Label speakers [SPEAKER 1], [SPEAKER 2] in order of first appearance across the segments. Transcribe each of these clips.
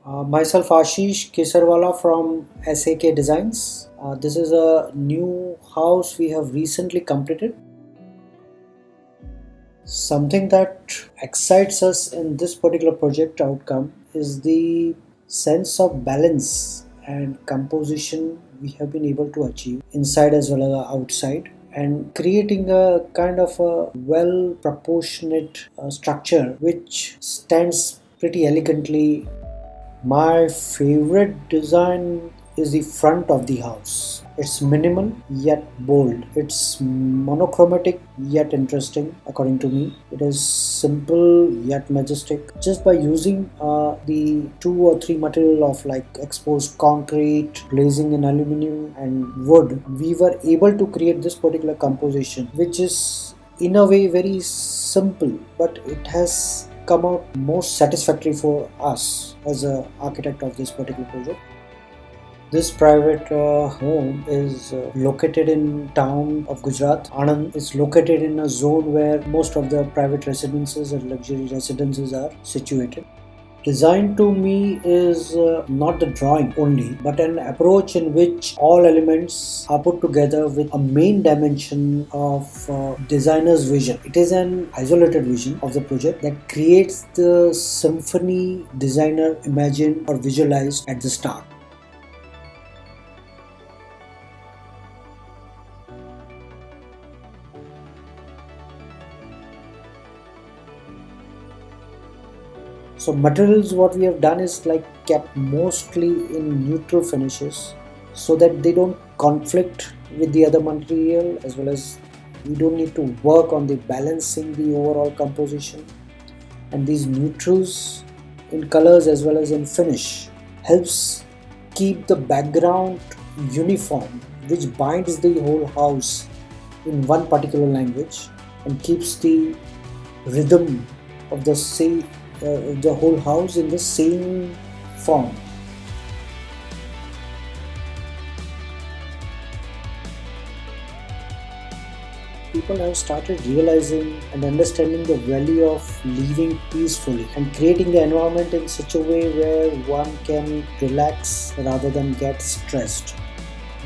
[SPEAKER 1] Myself Ashish Kesarwala from SAK Designs. This is a new house we have recently completed. Something that excites us in this particular project outcome is the sense of balance and composition we have been able to achieve inside as well as outside, and creating a kind of a well proportionate structure which stands pretty elegantly. My favorite design is the front of the house. It's minimal yet bold. It's monochromatic yet interesting, according to me. It is simple yet majestic. Just by using the two or three material of like exposed concrete, glazing in aluminum and wood, we were able to create this particular composition, which is in a way very simple, but it has come out most satisfactory for us as an architect of this particular project. This private home is located in town of Gujarat. Anand is located in a zone where most of the private residences and luxury residences are situated. Design to me is not the drawing only, but an approach in which all elements are put together with a main dimension of designer's vision. It is an isolated vision of the project that creates the symphony designer imagined or visualized at the start. So materials, what we have done is like kept mostly in neutral finishes so that they don't conflict with the other material, as well as we don't need to work on the balancing the overall composition. And these neutrals in colors as well as in finish helps keep the background uniform, which binds the whole house in one particular language and keeps the rhythm of the whole house in the same form. People have started realizing and understanding the value of living peacefully and creating the environment in such a way where one can relax rather than get stressed.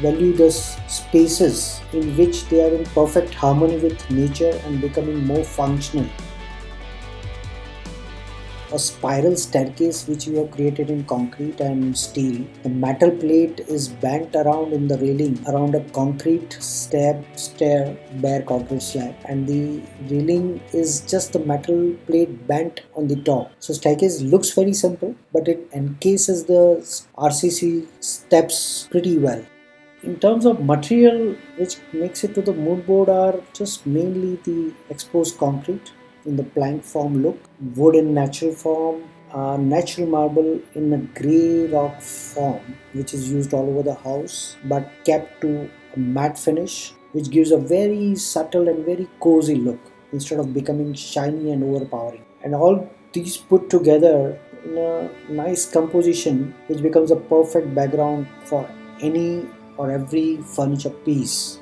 [SPEAKER 1] Value the spaces in which they are in perfect harmony with nature and becoming more functional. A spiral staircase which we have created in concrete and steel. The metal plate is banked around in the railing around a concrete stair, bare concrete slab, and the railing is just the metal plate bent on the top. So staircase looks very simple, but it encases the RCC steps pretty well. In terms of material which makes it to the mood board are just mainly the exposed concrete in the plank form look, wood in natural form, natural marble in a grey rock form which is used all over the house but kept to a matte finish, which gives a very subtle and very cozy look instead of becoming shiny and overpowering. And all these put together in a nice composition which becomes a perfect background for any or every furniture piece.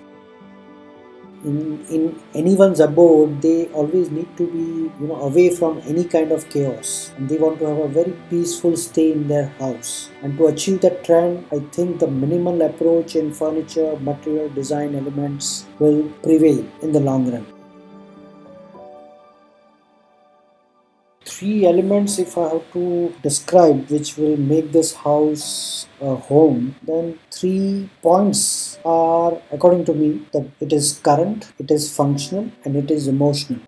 [SPEAKER 1] In anyone's abode, they always need to be away from any kind of chaos, and they want to have a very peaceful stay in their house. And to achieve that trend, I think the minimal approach in furniture, material design elements will prevail in the long run. Three elements, if I have to describe, which will make this house a home, then 3 points are, according to me, that it is current, it is functional, and it is emotional.